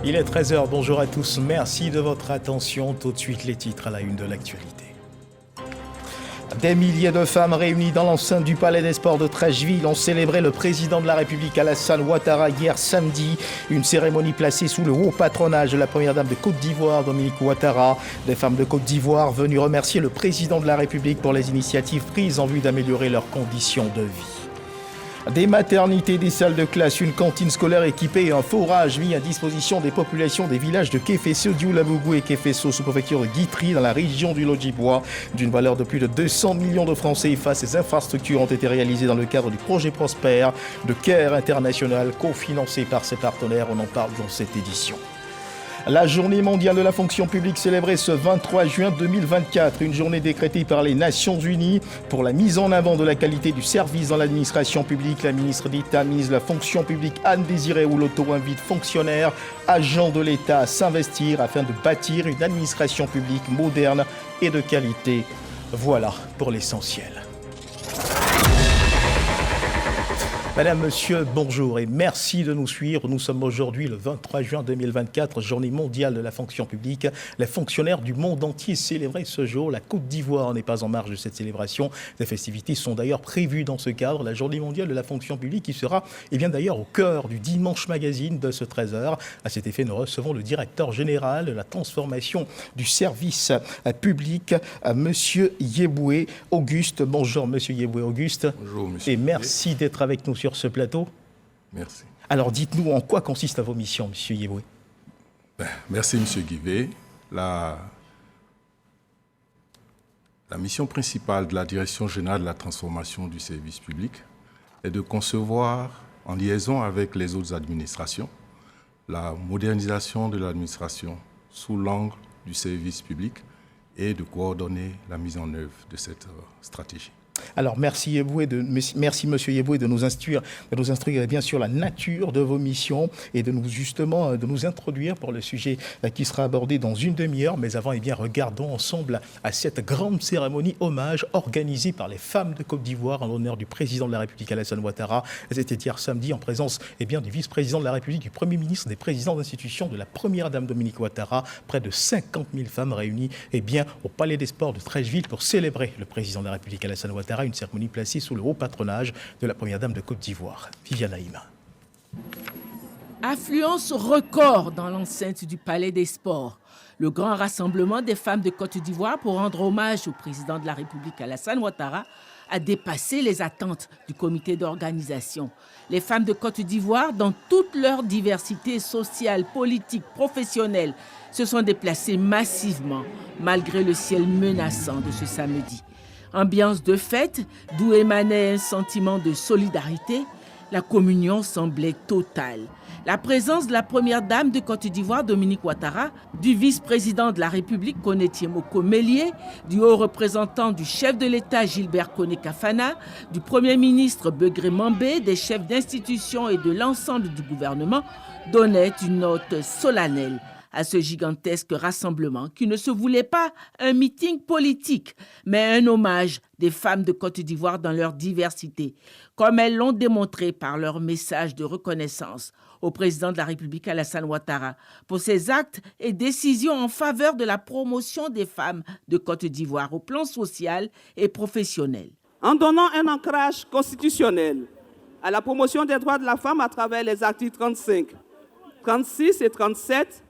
Il est 13h, bonjour à tous, merci de votre attention. Tout de suite les titres à la une de l'actualité. Des milliers de femmes réunies dans l'enceinte du Palais des Sports de Treichville ont célébré le président de la République Alassane Ouattara hier samedi. Une cérémonie placée sous le haut patronage de la première dame de Côte d'Ivoire, Dominique Ouattara. Des femmes de Côte d'Ivoire venues remercier le président de la République pour les initiatives prises en vue d'améliorer leurs conditions de vie. Des maternités, des salles de classe, une cantine scolaire équipée et un forage mis à disposition des populations des villages de Kéfesso, Dioulabougou et Kéfesso, sous-préfecture de Guitry, dans la région du Lodjibois. D'une valeur de plus de 200 millions de francs CFA, ces infrastructures ont été réalisées dans le cadre du projet Prosper de Care International, cofinancé par ses partenaires. On en parle dans cette édition. La journée mondiale de la fonction publique célébrée ce 23 juin 2024, une journée décrétée par les Nations Unies pour la mise en avant de la qualité du service dans l'administration publique. La ministre d'État, ministre de la fonction publique Anne-Désirée Ouloto invite fonctionnaires, agents de l'État à s'investir afin de bâtir une administration publique moderne et de qualité. Voilà pour l'essentiel. Madame, monsieur, bonjour et merci de nous suivre. Nous sommes aujourd'hui le 23 juin 2024, journée mondiale de la fonction publique. Les fonctionnaires du monde entier célébraient ce jour. La Côte d'Ivoire n'est pas en marge de cette célébration. Des festivités sont d'ailleurs prévues dans ce cadre. La journée mondiale de la fonction publique qui sera d'ailleurs au cœur du Dimanche Magazine de ce 13h. À cet effet, nous recevons le directeur général de la transformation du service public, monsieur Yeboué Auguste. Bonjour, monsieur Yeboué Auguste. Bonjour, monsieur. Et merci d'être avec nous sur ce plateau. Merci. Alors, dites-nous en quoi consistent vos missions, monsieur Yeboué. Merci, monsieur Guivet. La mission principale de la Direction générale de la transformation du service public est de concevoir, en liaison avec les autres administrations, la modernisation de l'administration sous l'angle du service public et de coordonner la mise en œuvre de cette stratégie. Alors, merci monsieur Yeboué de nous instruire bien sûr la nature de vos missions et de nous introduire pour le sujet qui sera abordé dans une demi-heure. Mais avant, regardons ensemble à cette grande cérémonie hommage organisée par les femmes de Côte d'Ivoire en l'honneur du président de la République Alassane Ouattara. C'était hier samedi en présence du vice-président de la République, du Premier ministre, des présidents d'institutions, de la première dame Dominique Ouattara. Près de 50 000 femmes réunies au Palais des Sports de Treichville pour célébrer le président de la République Alassane Ouattara. Une cérémonie placée sous le haut patronage de la première dame de Côte d'Ivoire, Viviane Haïma. Affluence record dans l'enceinte du Palais des Sports. Le grand rassemblement des femmes de Côte d'Ivoire pour rendre hommage au président de la République Alassane Ouattara a dépassé les attentes du comité d'organisation. Les femmes de Côte d'Ivoire, dans toute leur diversité sociale, politique, professionnelle, se sont déplacées massivement malgré le ciel menaçant de ce samedi. Ambiance de fête, d'où émanait un sentiment de solidarité, la communion semblait totale. La présence de la première dame de Côte d'Ivoire, Dominique Ouattara, du vice-président de la République, Koné Tiemoko Mélié, du haut représentant du chef de l'État, Gilbert Koné Kafana, du Premier ministre, Begré Mambé, des chefs d'institutions et de l'ensemble du gouvernement, donnait une note solennelle à ce gigantesque rassemblement qui ne se voulait pas un meeting politique, mais un hommage des femmes de Côte d'Ivoire dans leur diversité, comme elles l'ont démontré par leur message de reconnaissance au président de la République Alassane Ouattara pour ses actes et décisions en faveur de la promotion des femmes de Côte d'Ivoire au plan social et professionnel. En donnant un ancrage constitutionnel à la promotion des droits de la femme à travers les articles 35, 36 et 37,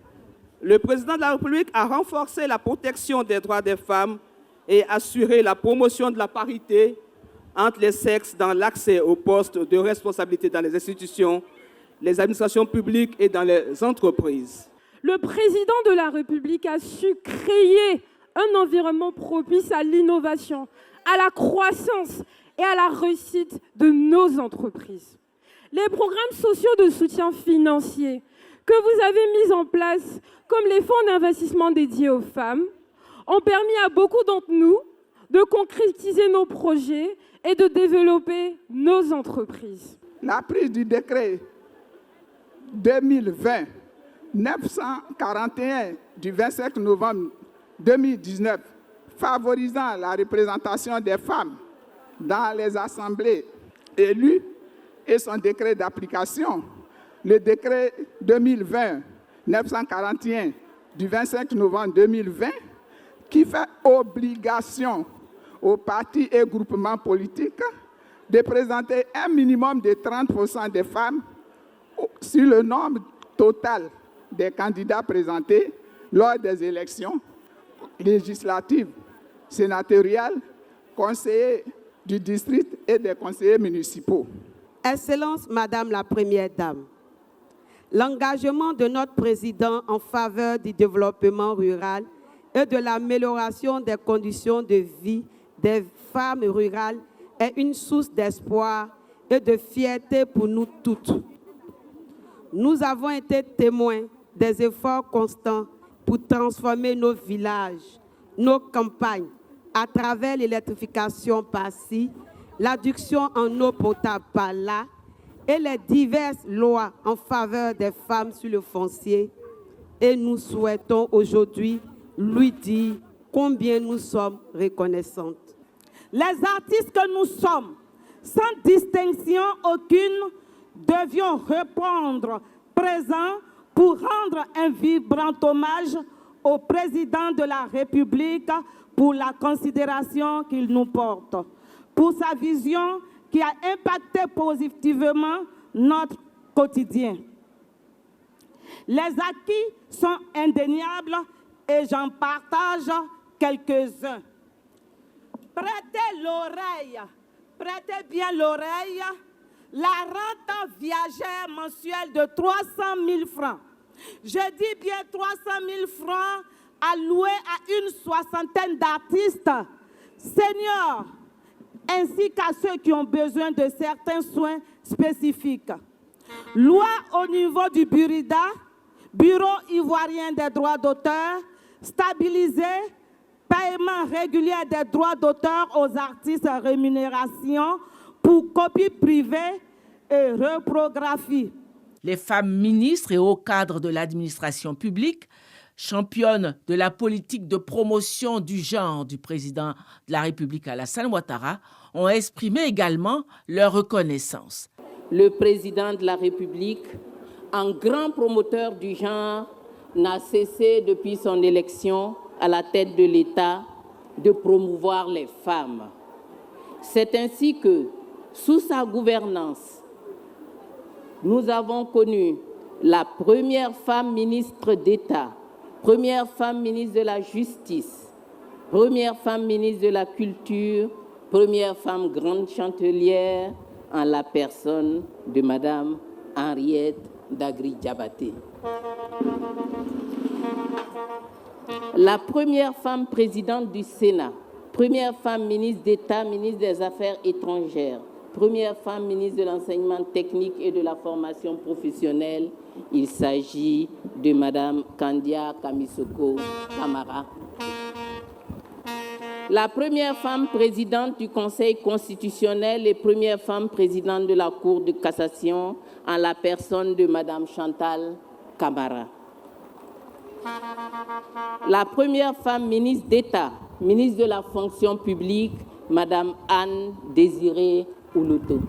le président de la République a renforcé la protection des droits des femmes et assuré la promotion de la parité entre les sexes dans l'accès aux postes de responsabilité dans les institutions, les administrations publiques et dans les entreprises. Le président de la République a su créer un environnement propice à l'innovation, à la croissance et à la réussite de nos entreprises. Les programmes sociaux de soutien financier que vous avez mis en place, comme les fonds d'investissement dédiés aux femmes, ont permis à beaucoup d'entre nous de concrétiser nos projets et de développer nos entreprises. La prise du décret 2020-941 du 27 novembre 2019 favorisant la représentation des femmes dans les assemblées élues et son décret d'application, le décret 941 du 25 novembre 2020 qui fait obligation aux partis et groupements politiques de présenter un minimum de 30% des femmes sur le nombre total des candidats présentés lors des élections législatives, sénatoriales, conseillers du district et des conseillers municipaux. Excellence, Madame la Première Dame, l'engagement de notre président en faveur du développement rural et de l'amélioration des conditions de vie des femmes rurales est une source d'espoir et de fierté pour nous toutes. Nous avons été témoins des efforts constants pour transformer nos villages, nos campagnes, à travers l'électrification par-ci, l'adduction en eau potable par-là et les diverses lois en faveur des femmes sur le foncier. Et nous souhaitons aujourd'hui lui dire combien nous sommes reconnaissantes. Les artistes que nous sommes, sans distinction aucune, devions répondre présents pour rendre un vibrant hommage au président de la République pour la considération qu'il nous porte, pour sa vision qui a impacté positivement notre quotidien. Les acquis sont indéniables et j'en partage quelques-uns. Prêtez bien l'oreille, la rente viagère mensuelle de 300 000 francs. Je dis bien 300 000 francs alloués à une soixantaine d'artistes, seniors, ainsi qu'à ceux qui ont besoin de certains soins spécifiques. Loi au niveau du Burida, Bureau ivoirien des droits d'auteur, stabilisé, paiement régulier des droits d'auteur aux artistes, rémunération pour copie privée et reprographie. Les femmes ministres et hauts cadres de l'administration publique, championnes de la politique de promotion du genre du président de la République Alassane Ouattara, ont exprimé également leur reconnaissance. Le président de la République, un grand promoteur du genre, n'a cessé depuis son élection à la tête de l'État de promouvoir les femmes. C'est ainsi que, sous sa gouvernance, nous avons connu la première femme ministre d'État, première femme ministre de la Justice, première femme ministre de la Culture, première femme grande chancelière en la personne de Madame Henriette Dagri-Diabaté. La première femme présidente du Sénat, première femme ministre d'État, ministre des Affaires étrangères, première femme ministre de l'Enseignement technique et de la formation professionnelle. Il s'agit de Madame Kandia Kamisoko Kamara. La première femme présidente du Conseil constitutionnel et première femme présidente de la Cour de cassation en la personne de Madame Chantal Kamara. La première femme ministre d'État, ministre de la fonction publique, Madame Anne Désirée Oulouto.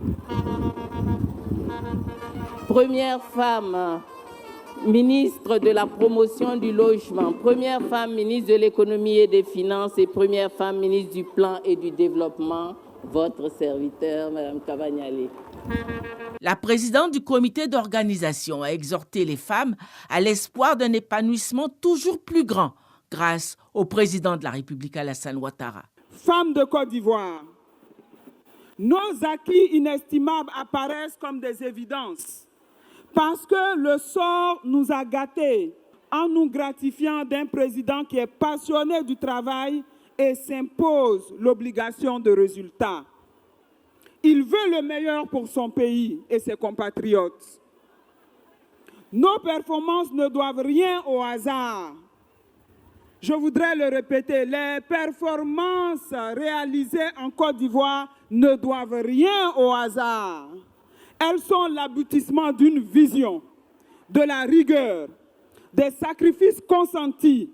Première femme ministre de la promotion du logement, première femme ministre de l'économie et des finances et première femme ministre du plan et du développement, votre serviteur, Madame Cavagnale. La présidente du comité d'organisation a exhorté les femmes à l'espoir d'un épanouissement toujours plus grand grâce au président de la République Alassane Ouattara. Femmes de Côte d'Ivoire, nos acquis inestimables apparaissent comme des évidences parce que le sort nous a gâtés en nous gratifiant d'un président qui est passionné du travail et s'impose l'obligation de résultat. Il veut le meilleur pour son pays et ses compatriotes. Nos performances ne doivent rien au hasard. Je voudrais le répéter, les performances réalisées en Côte d'Ivoire ne doivent rien au hasard. Elles sont l'aboutissement d'une vision, de la rigueur, des sacrifices consentis,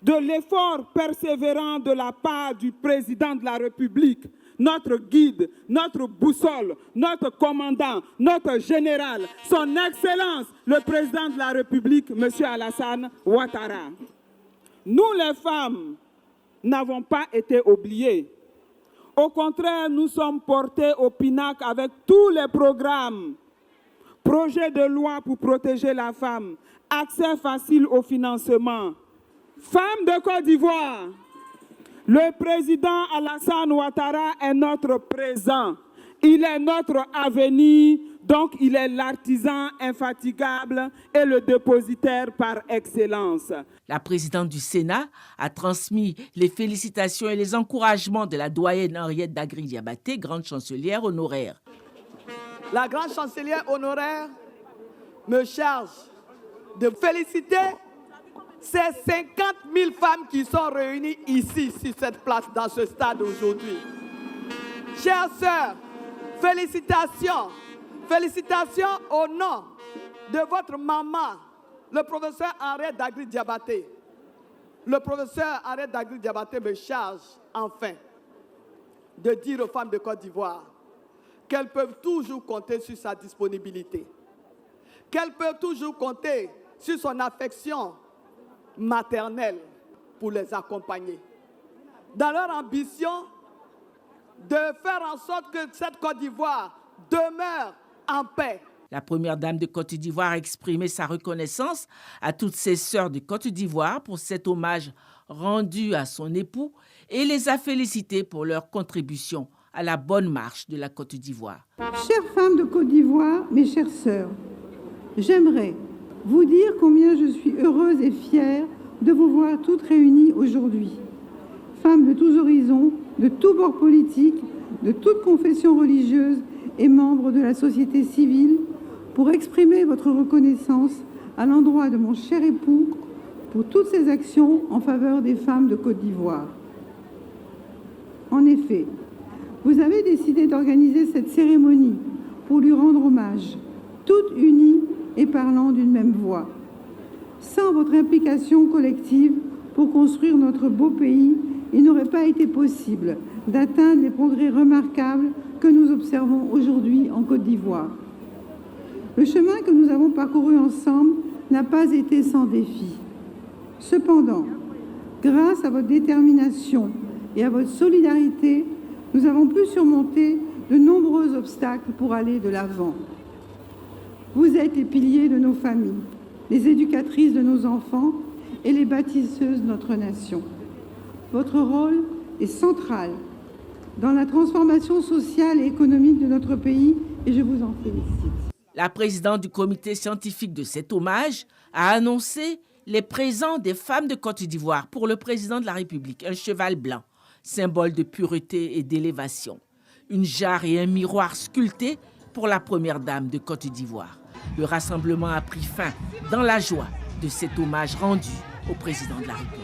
de l'effort persévérant de la part du président de la République, notre guide, notre boussole, notre commandant, notre général, son Excellence, le président de la République, M. Alassane Ouattara. Nous, les femmes, n'avons pas été oubliées. Au contraire, nous sommes portés au pinacle avec tous les programmes. Projet de loi pour protéger la femme, accès facile au financement. Femmes de Côte d'Ivoire, le président Alassane Ouattara est notre présent. Il est notre avenir, donc il est l'artisan infatigable et le dépositaire par excellence. La présidente du Sénat a transmis les félicitations et les encouragements de la doyenne Henriette Dagri-Diabaté, grande chancelière honoraire. La grande chancelière honoraire me charge de féliciter ces 50 000 femmes qui sont réunies ici, sur cette place, dans ce stade aujourd'hui. Chères sœurs, félicitations. Félicitations au nom de votre maman, le professeur Henriette Dagri-Diabaté. Le professeur Henriette Dagri-Diabaté me charge, enfin, de dire aux femmes de Côte d'Ivoire qu'elles peuvent toujours compter sur sa disponibilité, qu'elles peuvent toujours compter sur son affection maternelle pour les accompagner dans leur ambition de faire en sorte que cette Côte d'Ivoire demeure en paix. La première dame de Côte d'Ivoire a exprimé sa reconnaissance à toutes ses sœurs de Côte d'Ivoire pour cet hommage rendu à son époux et les a félicitées pour leur contribution à la bonne marche de la Côte d'Ivoire. Chères femmes de Côte d'Ivoire, mes chères sœurs, j'aimerais vous dire combien je suis heureuse et fière de vous voir toutes réunies aujourd'hui. Femmes de tous horizons, de tous bords politiques, de toutes confessions religieuses et membres de la société civile, pour exprimer votre reconnaissance à l'endroit de mon cher époux pour toutes ses actions en faveur des femmes de Côte d'Ivoire. En effet, vous avez décidé d'organiser cette cérémonie pour lui rendre hommage, toutes unies et parlant d'une même voix. Sans votre implication collective pour construire notre beau pays, il n'aurait pas été possible d'atteindre les progrès remarquables que nous observons aujourd'hui en Côte d'Ivoire. Le chemin que nous avons parcouru ensemble n'a pas été sans défi. Cependant, grâce à votre détermination et à votre solidarité, nous avons pu surmonter de nombreux obstacles pour aller de l'avant. Vous êtes les piliers de nos familles, les éducatrices de nos enfants et les bâtisseuses de notre nation. Votre rôle est central dans la transformation sociale et économique de notre pays et je vous en félicite. La présidente du comité scientifique de cet hommage a annoncé les présents des femmes de Côte d'Ivoire pour le président de la République. Un cheval blanc, symbole de pureté et d'élévation. Une jarre et un miroir sculptés pour la première dame de Côte d'Ivoire. Le rassemblement a pris fin dans la joie de cet hommage rendu au président de la République.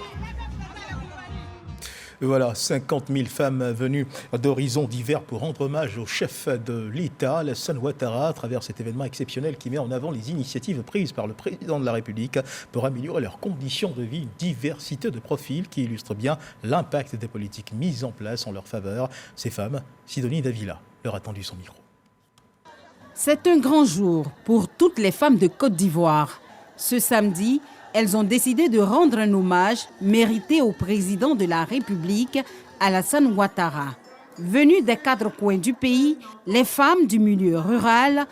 Voilà, 50 000 femmes venues d'horizons divers pour rendre hommage au chef de l'État, Alassane Ouattara, à travers cet événement exceptionnel qui met en avant les initiatives prises par le président de la République pour améliorer leurs conditions de vie, une diversité de profils qui illustre bien l'impact des politiques mises en place en leur faveur. Ces femmes, Sidonie Davila leur a tendu son micro. C'est un grand jour pour toutes les femmes de Côte d'Ivoire. Ce samedi, elles ont décidé de rendre un hommage mérité au président de la République, Alassane Ouattara. Venues des 4 coins du pays, les femmes du milieu rural,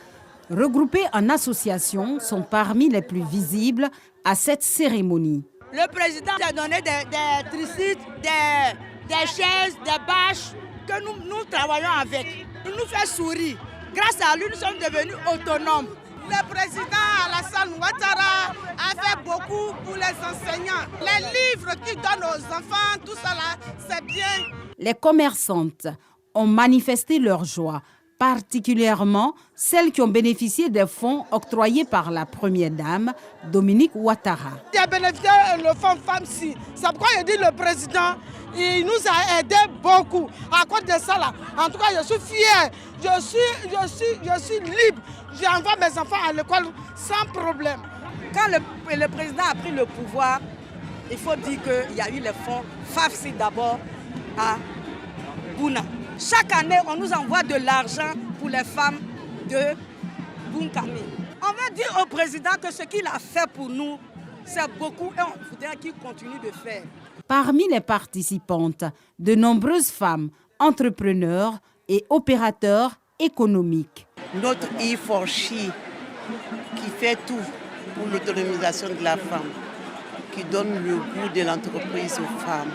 regroupées en associations, sont parmi les plus visibles à cette cérémonie. Le président a donné des tricycles, des chaises, des bâches que nous travaillons avec. Il nous fait sourire. Grâce à lui, nous sommes devenus autonomes. Le président Alassane Ouattara a fait beaucoup pour les enseignants. Les livres qu'il donne aux enfants, tout ça là, c'est bien. Les commerçantes ont manifesté leur joie, particulièrement celles qui ont bénéficié des fonds octroyés par la première dame, Dominique Ouattara. Il a bénéficié le fonds femmes-ci. C'est pourquoi je dis le président, il nous a aidé beaucoup. À cause de ça là, en tout cas, je suis fier, je suis libre. J'envoie mes enfants à l'école sans problème. Quand le président a pris le pouvoir, il faut dire qu'il y a eu les fonds FAFSI d'abord à Bouna. Chaque année, on nous envoie de l'argent pour les femmes de Bunkami. On veut dire au président que ce qu'il a fait pour nous, c'est beaucoup et on voudrait qu'il continue de faire. Parmi les participantes, de nombreuses femmes, entrepreneurs et opérateurs économiques. Notre E4She qui fait tout pour l'autonomisation de la femme, qui donne le goût de l'entreprise aux femmes.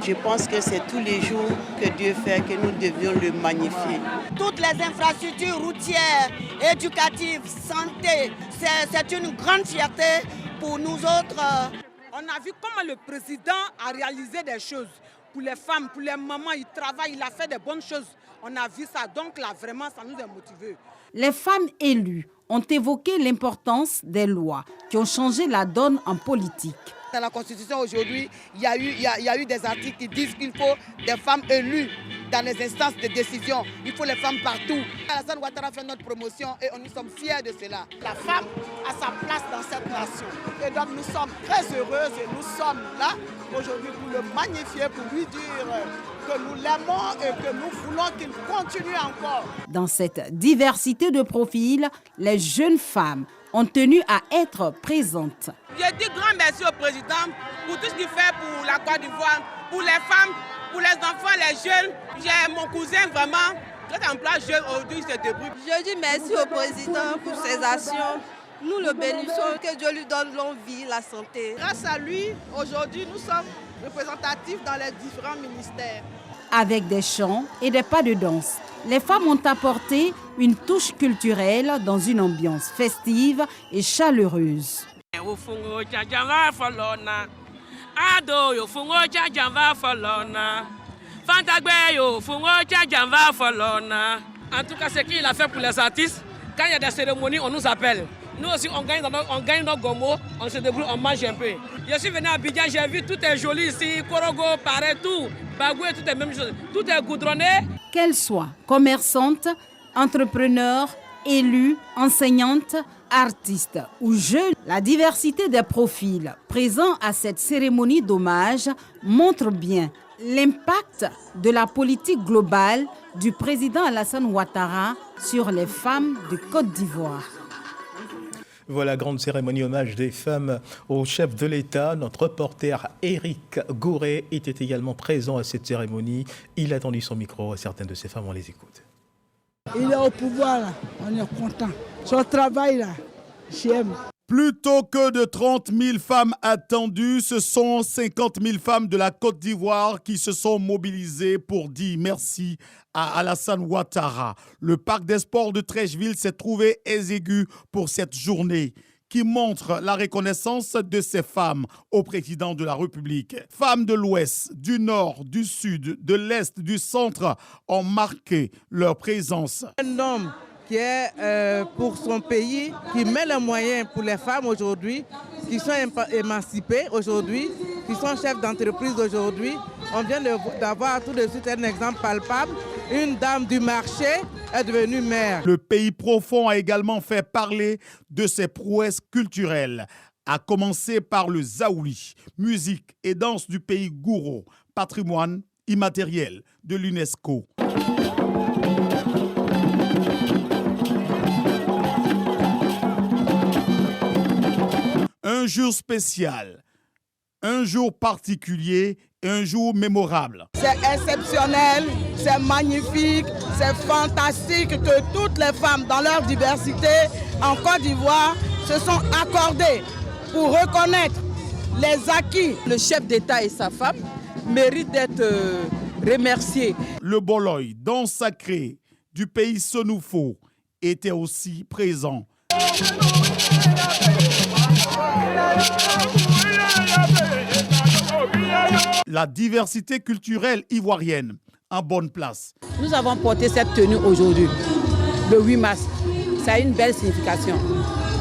Je pense que c'est tous les jours que Dieu fait que nous devions le magnifier. Toutes les infrastructures routières, éducatives, santé, c'est une grande fierté pour nous autres. On a vu comment le président a réalisé des choses pour les femmes, pour les mamans. Il travaille, il a fait des bonnes choses. On a vu ça, donc là vraiment ça nous a motivés. Les femmes élues ont évoqué l'importance des lois qui ont changé la donne en politique. Dans la Constitution aujourd'hui, il y a eu des articles qui disent qu'il faut des femmes élues dans les instances de décision. Il faut les femmes partout. Alassane Ouattara fait notre promotion et nous sommes fiers de cela. La femme a sa place dans cette nation. Et donc nous sommes très heureuses et nous sommes là aujourd'hui pour le magnifier, pour lui dire que nous l'aimons et que nous voulons qu'il continue encore. Dans cette diversité de profils, les jeunes femmes ont tenu à être présentes. Je dis grand merci au président pour tout ce qu'il fait pour la Côte d'Ivoire, pour les femmes, pour les enfants, les jeunes. J'ai mon cousin vraiment, très en place jeune aujourd'hui, il se débrouille. Je dis merci au président pour ses actions. Nous le bénissons, que Dieu lui donne longue vie, la santé. Grâce à lui, aujourd'hui, nous sommes représentatifs dans les différents ministères. Avec des chants et des pas de danse, les femmes ont apporté une touche culturelle dans une ambiance festive et chaleureuse. En tout cas, ce qu'il a fait pour les artistes, quand il y a des cérémonies, on nous appelle. Nous aussi, on gagne nos gomos, on se débrouille, on mange un peu. Je suis venu à Abidjan, j'ai vu tout est joli ici, Korogo, pareil, tout. Bagoué, tout est même chose. Tout est goudronné. Qu'elles soient commerçantes, entrepreneurs, élus, enseignantes, artistes ou jeunes, la diversité des profils présents à cette cérémonie d'hommage montre bien l'impact de la politique globale du président Alassane Ouattara sur les femmes de Côte d'Ivoire. Voilà, grande cérémonie hommage des femmes au chef de l'État. Notre reporter Éric Gouré était également présent à cette cérémonie. Il a tendu son micro à certaines de ces femmes, on les écoute. Il est au pouvoir, là. On est content. Son travail, là, j'aime. Plutôt que de 30 000 femmes attendues, ce sont 50 000 femmes de la Côte d'Ivoire qui se sont mobilisées pour dire merci à Alassane Ouattara. Le parc des sports de Treichville s'est trouvé exigu pour cette journée qui montre la reconnaissance de ces femmes au président de la République. Femmes de l'Ouest, du Nord, du Sud, de l'Est, du Centre ont marqué leur présence. Un homme qui est pour son pays, qui met les moyens pour les femmes aujourd'hui, qui sont émancipées aujourd'hui, qui sont chefs d'entreprise aujourd'hui. On vient d'avoir tout de suite un exemple palpable. Une dame du marché est devenue maire. Le pays profond a également fait parler de ses prouesses culturelles, à commencer par le Zaouli, musique et danse du pays Gouro, patrimoine immatériel de l'UNESCO. Un jour spécial, un jour particulier et un jour mémorable. C'est exceptionnel, c'est magnifique, c'est fantastique que toutes les femmes dans leur diversité en Côte d'Ivoire se sont accordées pour reconnaître les acquis. Le chef d'État et sa femme méritent d'être remerciés. Le Boloy, danse sacrée du pays Sonoufo, était aussi présent. La diversité culturelle ivoirienne en bonne place. Nous avons porté cette tenue aujourd'hui, le 8 mars. Ça a une belle signification.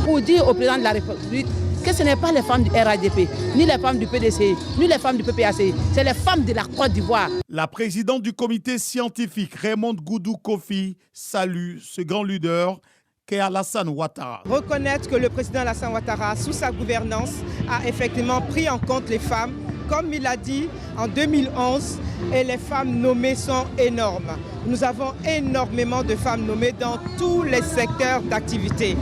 Pour dire au président de la République que ce n'est pas les femmes du RADP, ni les femmes du PDC, ni les femmes du PPAC, c'est les femmes de la Côte d'Ivoire. La présidente du comité scientifique, Raymond Goudou Kofi, salue ce grand leader qu'est Alassane Ouattara. Reconnaître que le président Alassane Ouattara, sous sa gouvernance, a effectivement pris en compte les femmes comme il a dit, en 2011, et les femmes nommées sont énormes. Nous avons énormément de femmes nommées dans tous les secteurs d'activité.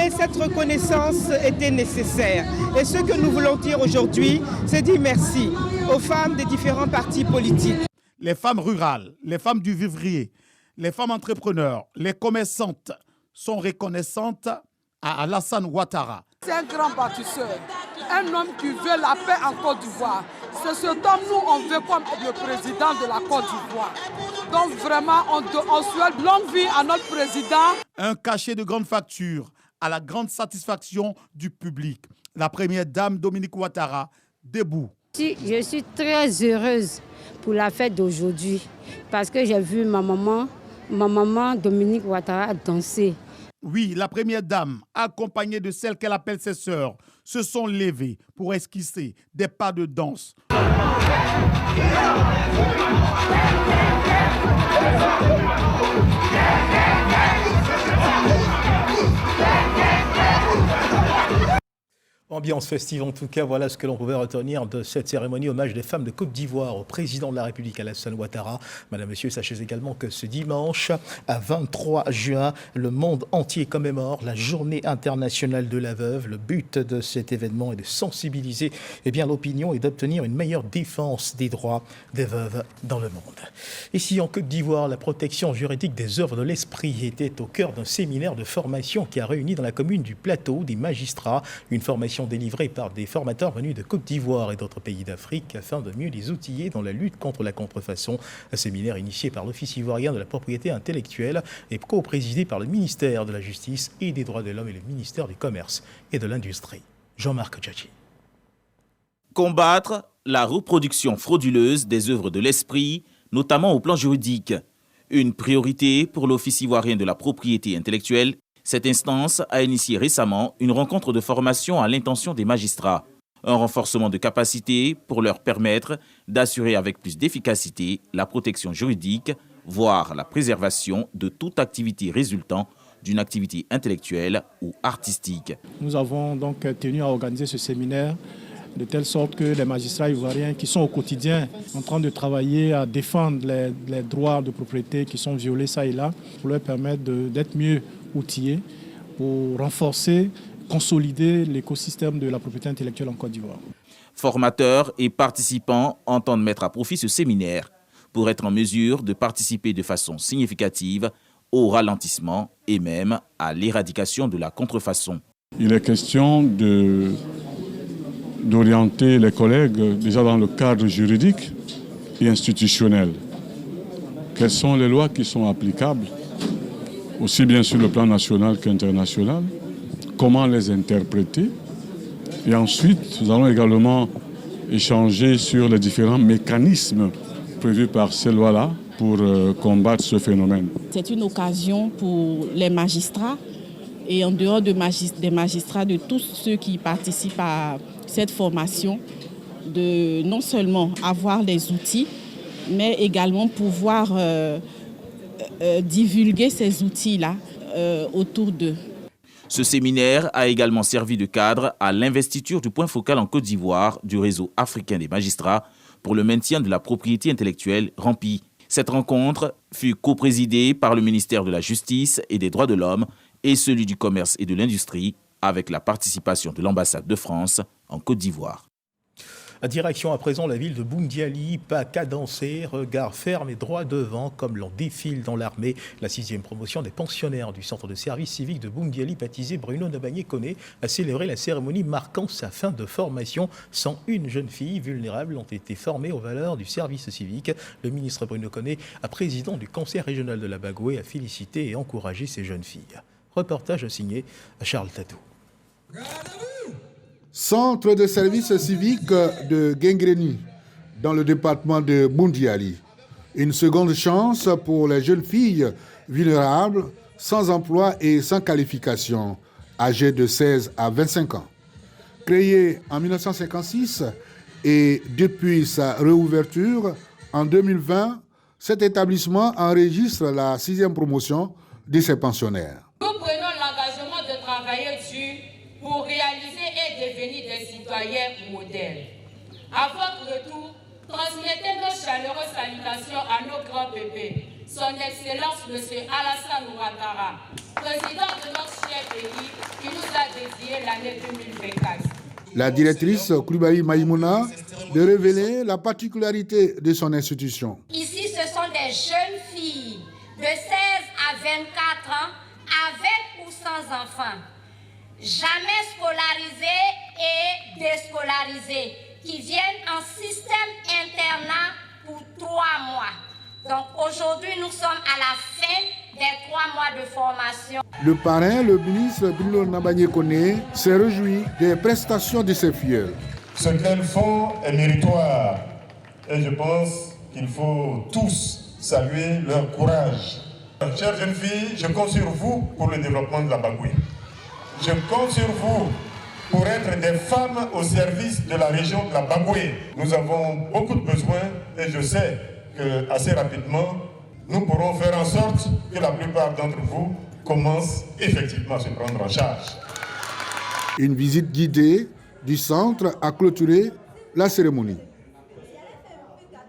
Et cette reconnaissance était nécessaire. Et ce que nous voulons dire aujourd'hui, c'est dire merci aux femmes des différents partis politiques. Les femmes rurales, les femmes du vivrier, les femmes entrepreneurs, les commerçantes sont reconnaissantes à Alassane Ouattara. C'est un grand bâtisseur, un homme qui veut la paix en Côte d'Ivoire. C'est ce homme nous on veut comme le président de la Côte d'Ivoire. Donc vraiment, on souhaite longue vie à notre président. Un cachet de grande facture à la grande satisfaction du public. La première dame Dominique Ouattara, debout. Je suis très heureuse pour la fête d'aujourd'hui parce que j'ai vu ma maman Dominique Ouattara danser. Oui, la première dame, accompagnée de celle qu'elle appelle ses sœurs, se sont levées pour esquisser des pas de danse. Ambiance festive en tout cas, voilà ce que l'on pouvait retenir de cette cérémonie hommage des femmes de Côte d'Ivoire au président de la République Alassane Ouattara. Madame, Monsieur, sachez également que ce dimanche, à 23 juin, le monde entier commémore la journée internationale de la veuve. Le but de cet événement est de sensibiliser l'opinion et d'obtenir une meilleure défense des droits des veuves dans le monde. Ici en Côte d'Ivoire, la protection juridique des œuvres de l'esprit était au cœur d'un séminaire de formation qui a réuni dans la commune du Plateau des magistrats, une formation délivrée par des formateurs venus de Côte d'Ivoire et d'autres pays d'Afrique afin de mieux les outiller dans la lutte contre la contrefaçon. Un séminaire initié par l'Office ivoirien de la propriété intellectuelle et co-présidé par le ministère de la Justice et des Droits de l'Homme et le ministère du Commerce et de l'Industrie. Jean-Marc Djadji. Combattre la reproduction frauduleuse des œuvres de l'esprit, notamment au plan juridique. Une priorité pour l'Office ivoirien de la propriété intellectuelle. Cette instance a initié récemment une rencontre de formation à l'intention des magistrats. Un renforcement de capacité pour leur permettre d'assurer avec plus d'efficacité la protection juridique, voire la préservation de toute activité résultant d'une activité intellectuelle ou artistique. Nous avons donc tenu à organiser ce séminaire de telle sorte que les magistrats ivoiriens qui sont au quotidien en train de travailler à défendre les droits de propriété qui sont violés ça et là, pour leur permettre d'être mieux outillés pour renforcer, consolider l'écosystème de la propriété intellectuelle en Côte d'Ivoire. Formateurs et participants entendent mettre à profit ce séminaire pour être en mesure de participer de façon significative au ralentissement et même à l'éradication de la contrefaçon. Il est question d'orienter les collègues déjà dans le cadre juridique et institutionnel. Quelles sont les lois qui sont applicables, aussi bien sur le plan national qu'international, comment les interpréter. Et ensuite, nous allons également échanger sur les différents mécanismes prévus par ces lois-là pour combattre ce phénomène. C'est une occasion pour les magistrats et en dehors des magistrats, de tous ceux qui participent à cette formation, de non seulement avoir les outils, mais également pouvoir divulguer ces outils-là autour d'eux. Ce séminaire a également servi de cadre à l'investiture du point focal en Côte d'Ivoire du réseau africain des magistrats pour le maintien de la propriété intellectuelle RAMPI. Cette rencontre fut coprésidée par le ministère de la Justice et des Droits de l'Homme et celui du Commerce et de l'Industrie, avec la participation de l'ambassade de France en Côte d'Ivoire. Direction à présent la ville de Boundiali, pas cadencé, regard ferme et droit devant, comme l'on défile dans l'armée. La 6e promotion des pensionnaires du centre de service civique de Boundiali, baptisé Bruno Nabagné-Koné, a célébré la cérémonie marquant sa fin de formation. 101 jeunes filles vulnérables ont été formées aux valeurs du service civique. Le ministre Bruno Koné, président du conseil régional de la Bagoué, a félicité et encouragé ces jeunes filles. Reportage signé Charles Tatou. Centre de service civique de Gengreni, dans le département de Boundiali. Une seconde chance pour les jeunes filles vulnérables, sans emploi et sans qualification, âgées de 16 à 25 ans. Créé en 1956 et depuis sa réouverture en 2020, cet établissement enregistre la 6e promotion de ses pensionnaires. Nous prenons l'engagement de travailler dur pour réaliser et devenir des citoyens modèles. À votre retour, transmettez nos chaleureuses salutations à nos grands bébés. Son Excellence M. Alassane Ouattara, président de notre cher pays, qui nous a dédié l'année 2024. La directrice Koulibaly Maïmouna de révéler la particularité de son institution. Ici, ce sont des jeunes filles de 16 à 24 ans, avec ou sans enfants, jamais scolarisées et déscolarisées, qui viennent en système internat pour 3 mois. Donc aujourd'hui, nous sommes à la fin des 3 mois de formation. Le parrain, le ministre Bruno Nabagné Koné, s'est réjoui des prestations de ses filles. Ce qu'elles font est méritoire et je pense qu'il faut tous saluer leur courage. Chères jeunes filles, je compte sur vous pour le développement de la Bagoué. Je compte sur vous pour être des femmes au service de la région de la Bagoué. Nous avons beaucoup de besoins et je sais que assez rapidement, nous pourrons faire en sorte que la plupart d'entre vous commencent effectivement à se prendre en charge. Une visite guidée du centre a clôturé la cérémonie.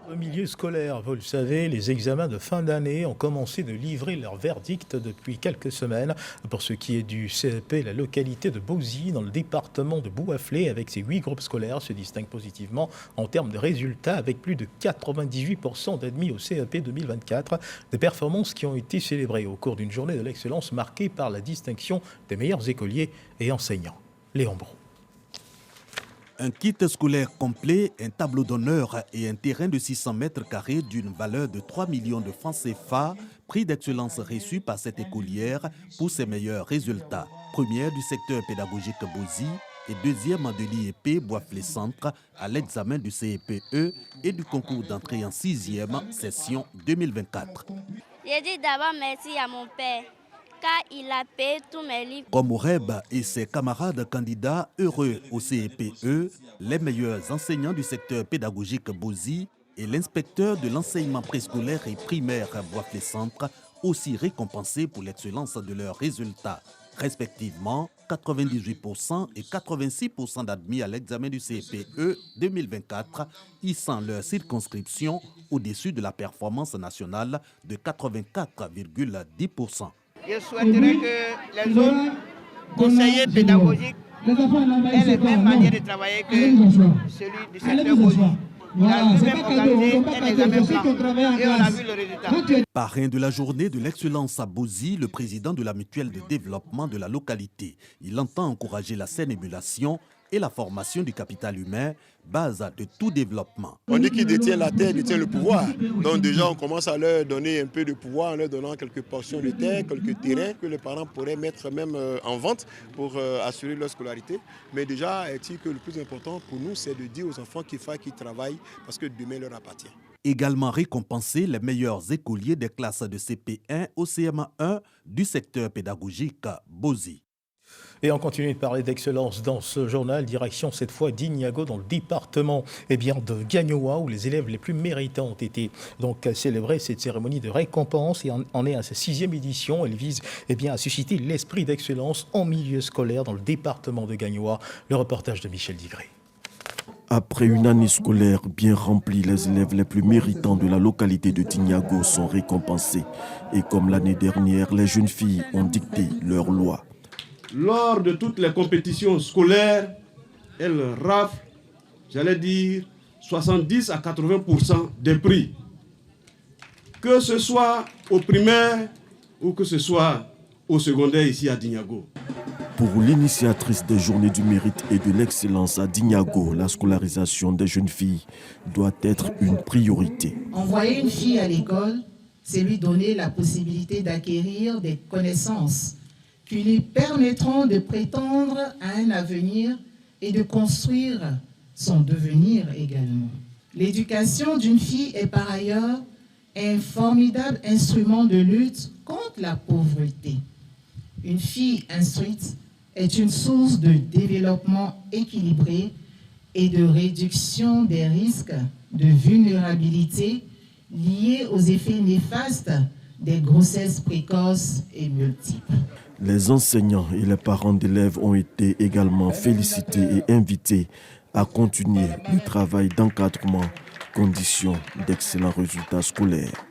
Au milieu scolaire, vous le savez, les examens de fin d'année ont commencé de livrer leur verdict depuis quelques semaines. Pour ce qui est du CEP, la localité de Bozy, dans le département de Bouaflé, avec ses 8 groupes scolaires, se distingue positivement en termes de résultats, avec plus de 98% d'admis au CEP 2024. Des performances qui ont été célébrées au cours d'une journée de l'excellence marquée par la distinction des meilleurs écoliers et enseignants. Léon Brou. Un kit scolaire complet, un tableau d'honneur et un terrain de 600 mètres carrés d'une valeur de 3 millions de francs CFA, prix d'excellence reçu par cette écolière pour ses meilleurs résultats. Première du secteur pédagogique Bozy et deuxième de l'IEP Bouaflé Centre à l'examen du CEPE et du concours d'entrée en 6e session 2024. J'ai dit d'abord merci à mon père. Car il a payé tous mes livres. Comme Oreb et ses camarades candidats heureux au CEPE, les meilleurs enseignants du secteur pédagogique Bozy et l'inspecteur de l'enseignement préscolaire et primaire Bouaflé Centre, aussi récompensés pour l'excellence de leurs résultats. Respectivement, 98% et 86% d'admis à l'examen du CEPE 2024, hissant leur circonscription au-dessus de la performance nationale de 84,10%. Je souhaiterais que les autres conseillers pédagogiques aient les mêmes manières de travailler que celui du secteur Bozy. Il a lui-même organisé un examen blanc et on a vu le résultat. Parrain de la journée de l'excellence à Bozy, le président de la mutuelle de développement de la localité. Il entend encourager la saine émulation et la formation du capital humain, base de tout développement. On dit qu'il détient la terre, détient le pouvoir. Donc déjà, on commence à leur donner un peu de pouvoir en leur donnant quelques portions de terre, quelques terrains que les parents pourraient mettre même en vente pour assurer leur scolarité. Mais déjà, est-il que le plus important pour nous, c'est de dire aux enfants qu'il faut qu'ils travaillent parce que demain leur appartient. Également récompenser les meilleurs écoliers des classes de CP1 au CM1 du secteur pédagogique Bozy. Et on continue de parler d'excellence dans ce journal, direction cette fois d'Ignago dans le département de Gagnoa où les élèves les plus méritants ont été donc célébrés. Cette cérémonie de récompense et en est à sa 6e édition. Elle vise à susciter l'esprit d'excellence en milieu scolaire dans le département de Gagnoa. Le reportage de Michel Digré. Après une année scolaire bien remplie, les élèves les plus méritants de la localité de Tignago sont récompensés. Et comme l'année dernière, les jeunes filles ont dicté leurs lois. Lors de toutes les compétitions scolaires, elles raflent, 70 à 80% des prix. Que ce soit au primaire ou que ce soit au secondaire ici à Dignago. Pour l'initiatrice des Journées du mérite et de l'excellence à Dignago, la scolarisation des jeunes filles doit être une priorité. Envoyer une fille à l'école, c'est lui donner la possibilité d'acquérir des connaissances qui lui permettront de prétendre à un avenir et de construire son devenir également. L'éducation d'une fille est par ailleurs un formidable instrument de lutte contre la pauvreté. Une fille instruite est une source de développement équilibré et de réduction des risques de vulnérabilité liés aux effets néfastes des grossesses précoces et multiples. Les enseignants et les parents d'élèves ont été également félicités et invités à continuer le travail d'encadrement, condition d'excellents résultats scolaires.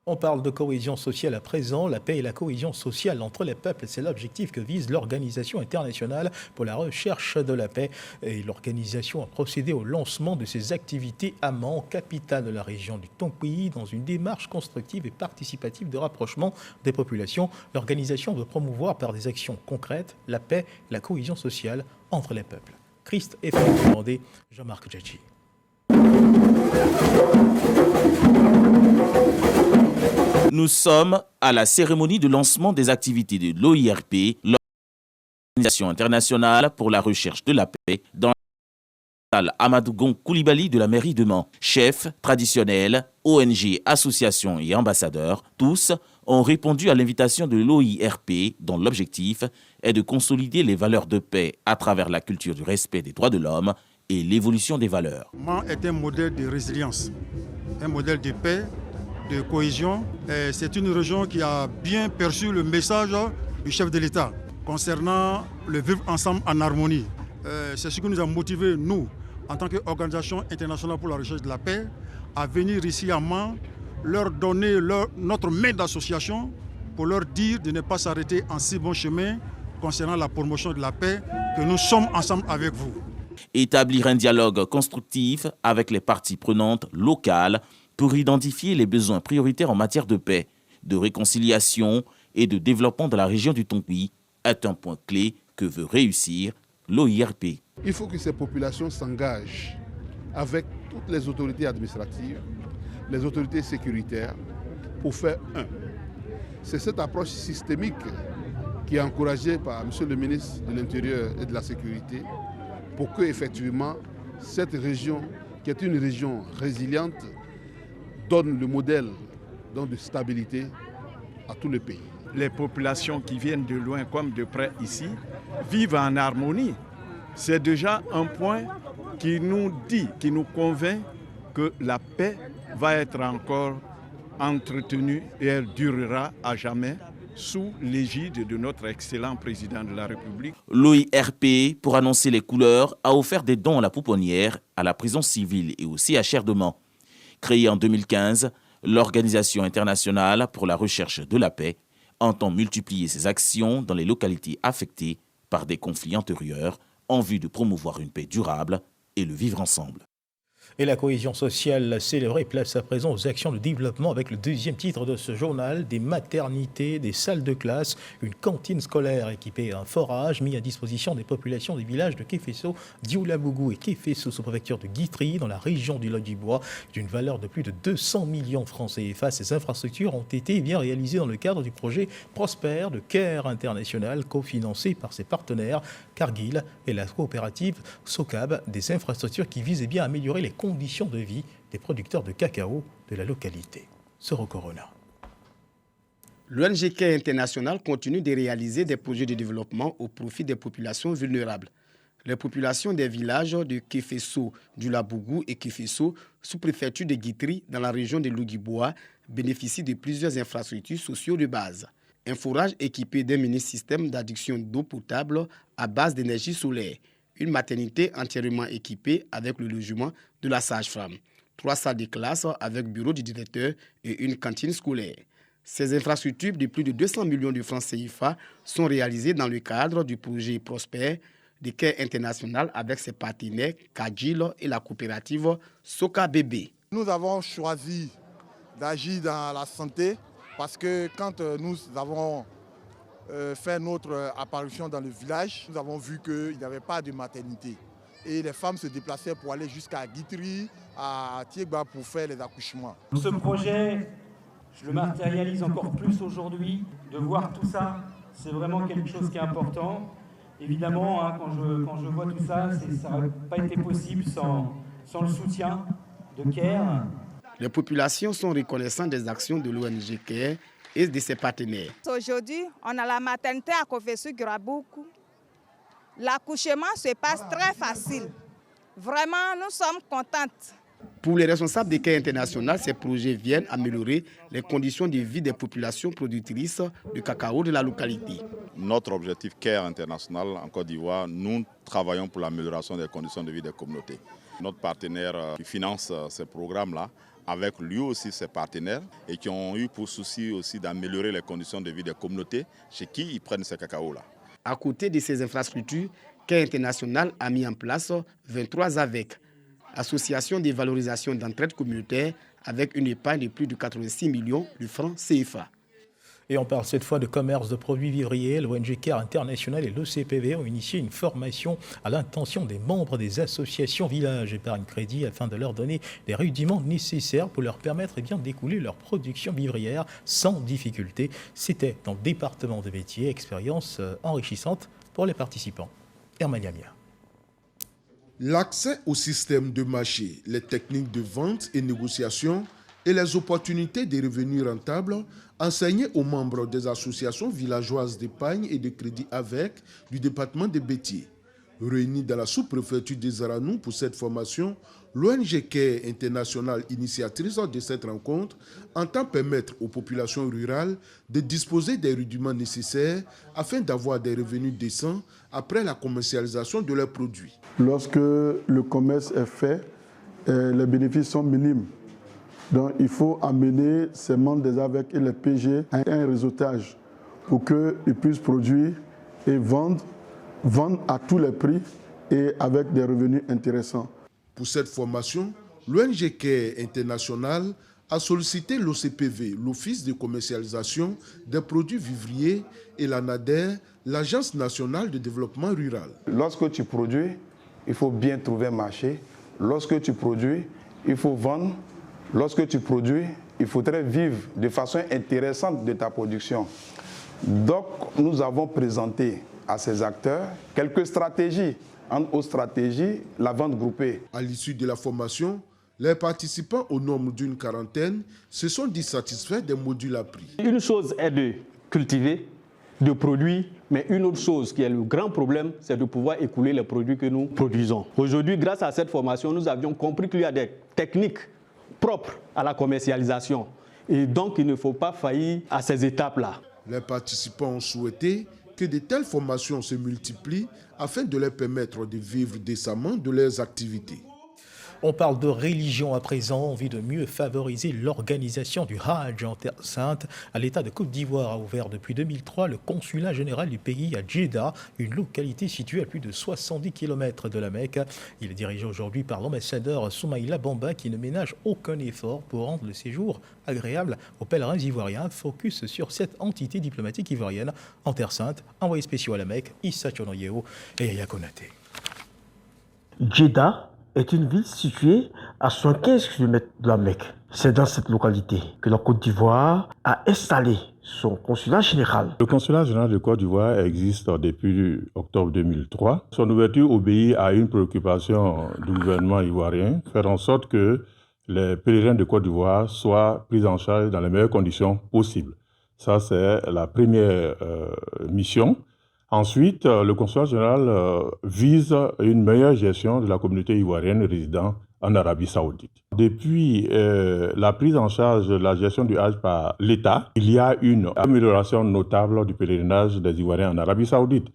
On parle de cohésion sociale à présent, la paix et la cohésion sociale entre les peuples, c'est l'objectif que vise l'Organisation internationale pour la recherche de la paix. Et l'organisation a procédé au lancement de ses activités à Mans, capitale de la région du Tonkwí, dans une démarche constructive et participative de rapprochement des populations. L'organisation veut promouvoir par des actions concrètes la paix et la cohésion sociale entre les peuples. Christ et Frédéric Demandé, Jean-Marc Djadji. Nous sommes à la cérémonie de lancement des activités de l'OIRP, l'Organisation internationale pour la recherche de la paix, dans la salle Amadou Gon Koulibaly de la mairie de Mans. Chefs traditionnels, ONG, associations et ambassadeurs, tous ont répondu à l'invitation de l'OIRP, dont l'objectif est de consolider les valeurs de paix à travers la culture du respect des droits de l'homme et l'évolution des valeurs. Mans est un modèle de résilience, un modèle de paix, de cohésion. C'est une région qui a bien perçu le message du chef de l'État concernant le vivre ensemble en harmonie. C'est ce qui nous a motivés, nous, en tant qu'Organisation internationale pour la recherche de la paix, à venir ici à Mans, leur donner notre main d'association pour leur dire de ne pas s'arrêter en si bon chemin concernant la promotion de la paix, que nous sommes ensemble avec vous. Établir un dialogue constructif avec les parties prenantes locales pour identifier les besoins prioritaires en matière de paix, de réconciliation et de développement de la région du Tonkwí est un point clé que veut réussir l'OIRP. Il faut que ces populations s'engagent avec toutes les autorités administratives, les autorités sécuritaires, pour faire un. C'est cette approche systémique qui est encouragée par M. le ministre de l'Intérieur et de la Sécurité pour que, effectivement, cette région, qui est une région résiliente, donne le modèle de stabilité à tout le pays. Les populations qui viennent de loin comme de près ici vivent en harmonie. C'est déjà un point qui nous dit, qui nous convainc que la paix va être encore entretenue et elle durera à jamais sous l'égide de notre excellent président de la République. L'OIRP, pour annoncer les couleurs, a offert des dons à la pouponnière, à la prison civile et au CHR de Mans. Créée en 2015, l'Organisation internationale pour la recherche de la paix entend multiplier ses actions dans les localités affectées par des conflits antérieurs en vue de promouvoir une paix durable et le vivre ensemble. Et la cohésion sociale célébrée place à présent aux actions de développement avec le deuxième titre de ce journal, des maternités, des salles de classe, une cantine scolaire équipée d'un forage mis à disposition des populations des villages de Kéfesso, Dioulabougou et Kéfesso, sous-préfecture de Guitry, dans la région du Lot-du-Bois, d'une valeur de plus de 200 millions francs CFA. Ces infrastructures ont été bien réalisées dans le cadre du projet Prosper de Care International, cofinancé par ses partenaires Cargill et la coopérative Socab, des infrastructures qui visaient bien à améliorer les conditions de vie des producteurs de cacao de la localité. Soro Corona. L'ONG Care International continue de réaliser des projets de développement au profit des populations vulnérables. Les populations des villages de Kéfesso, Dioulabougou et Kéfesso, sous-préfecture de Guitry, dans la région de Lot-du-Bois, bénéficient de plusieurs infrastructures sociales de base. Un forage équipé d'un mini-système d'adduction d'eau potable à base d'énergie solaire. Une maternité entièrement équipée avec le logement de la sage-femme. 3 salles de classe avec bureau du directeur et une cantine scolaire. Ces infrastructures de plus de 200 millions de francs CFA sont réalisées dans le cadre du projet Prosper de Care International avec ses partenaires Cargill et la coopérative Soka Bébé. Nous avons choisi d'agir dans la santé parce que quand nous avons fait notre apparition dans le village, nous avons vu qu'il n'y avait pas de maternité. Et les femmes se déplaçaient pour aller jusqu'à Guitry, à Tiegba pour faire les accouchements. Ce projet, je le matérialise encore plus aujourd'hui. De voir tout ça, c'est vraiment quelque chose qui est important. Évidemment, quand je vois tout ça, ça n'aurait pas été possible sans le soutien de CARE. Les populations sont reconnaissantes des actions de l'ONG CARE et de ses partenaires. Aujourd'hui, on a la maternité à Kéfesso-Dioulabougou. L'accouchement se passe très facile. Vraiment, nous sommes contentes Pour les responsables des Care International, ces projets viennent améliorer les conditions de vie des populations productrices de cacao de la localité. Notre objectif Care International en Côte d'Ivoire, nous travaillons pour l'amélioration des conditions de vie des communautés. Notre partenaire qui finance ces programmes-là, avec lui aussi ses partenaires, et qui ont eu pour souci aussi d'améliorer les conditions de vie des communautés chez qui ils prennent ces cacao-là. À côté de ces infrastructures, Care International a mis en place 23 AVEC, Association de valorisation d'entraide communautaire, avec une épargne de plus de 86 millions de francs CFA. Et on parle cette fois de commerce de produits vivriers. L'ONG Care International et l'ECPV ont initié une formation à l'intention des membres des associations Village Épargne Crédit afin de leur donner les rudiments nécessaires pour leur permettre d'écouler leur production vivrière sans difficulté. C'était dans le département des métiers, expérience enrichissante pour les participants. Herman Yamia. L'accès au système de marché, les techniques de vente et négociation et les opportunités de revenus rentables enseignées aux membres des associations villageoises d'épargne et de crédit AVEC du département de Bétier. Réunis dans la sous-préfecture des Aranou pour cette formation, l'ONG Care International, initiatrice de cette rencontre, entend permettre aux populations rurales de disposer des rudiments nécessaires afin d'avoir des revenus décents après la commercialisation de leurs produits. Lorsque le commerce est fait, les bénéfices sont minimes. Donc il faut amener ces membres des AVEC et les PG à un réseautage pour qu'ils puissent produire et vendre à tous les prix et avec des revenus intéressants. Pour cette formation, l'ONG Care International a sollicité l'OCPV, l'Office de commercialisation des produits vivriers, et la NADER, l'Agence nationale de développement rural. Lorsque tu produis, il faut bien trouver un marché. Lorsque tu produis, il faut vendre. Lorsque tu produis, il faudrait vivre de façon intéressante de ta production. Donc, nous avons présenté à ces acteurs quelques stratégies. Entre aux stratégies, la vente groupée. À l'issue de la formation, les participants au nombre d'une quarantaine se sont dit satisfaits des modules appris. Une chose est de cultiver, de produire, mais une autre chose qui est le grand problème, c'est de pouvoir écouler les produits que nous produisons. Aujourd'hui, grâce à cette formation, nous avions compris qu'il y a des techniques propres à la commercialisation. Et donc, il ne faut pas faillir à ces étapes-là. Les participants ont souhaité que de telles formations se multiplient afin de leur permettre de vivre décemment de leurs activités. On parle de religion à présent, envie de mieux favoriser l'organisation du Hajj en Terre Sainte. L'État de Côte d'Ivoire a ouvert depuis 2003 le consulat général du pays à Djeddah, une localité située à plus de 70 km de la Mecque. Il est dirigé aujourd'hui par l'ambassadeur Soumaïla Bamba qui ne ménage aucun effort pour rendre le séjour agréable aux pèlerins ivoiriens. Focus sur cette entité diplomatique ivoirienne en Terre Sainte, envoyé spécial à la Mecque, Issa Chonoyeo et Yaya Konaté. Djeddah est une ville située à 75 km de la Mecque. C'est dans cette localité que la Côte d'Ivoire a installé son consulat général. Le consulat général de Côte d'Ivoire existe depuis octobre 2003. Son ouverture obéit à une préoccupation du gouvernement ivoirien, faire en sorte que les pèlerins de Côte d'Ivoire soient pris en charge dans les meilleures conditions possibles. Ça, c'est la première mission. Ensuite, le consulat général vise une meilleure gestion de la communauté ivoirienne résidant en Arabie Saoudite. Depuis la prise en charge de la gestion du Hajj par l'État, il y a une amélioration notable du pèlerinage des Ivoiriens en Arabie Saoudite.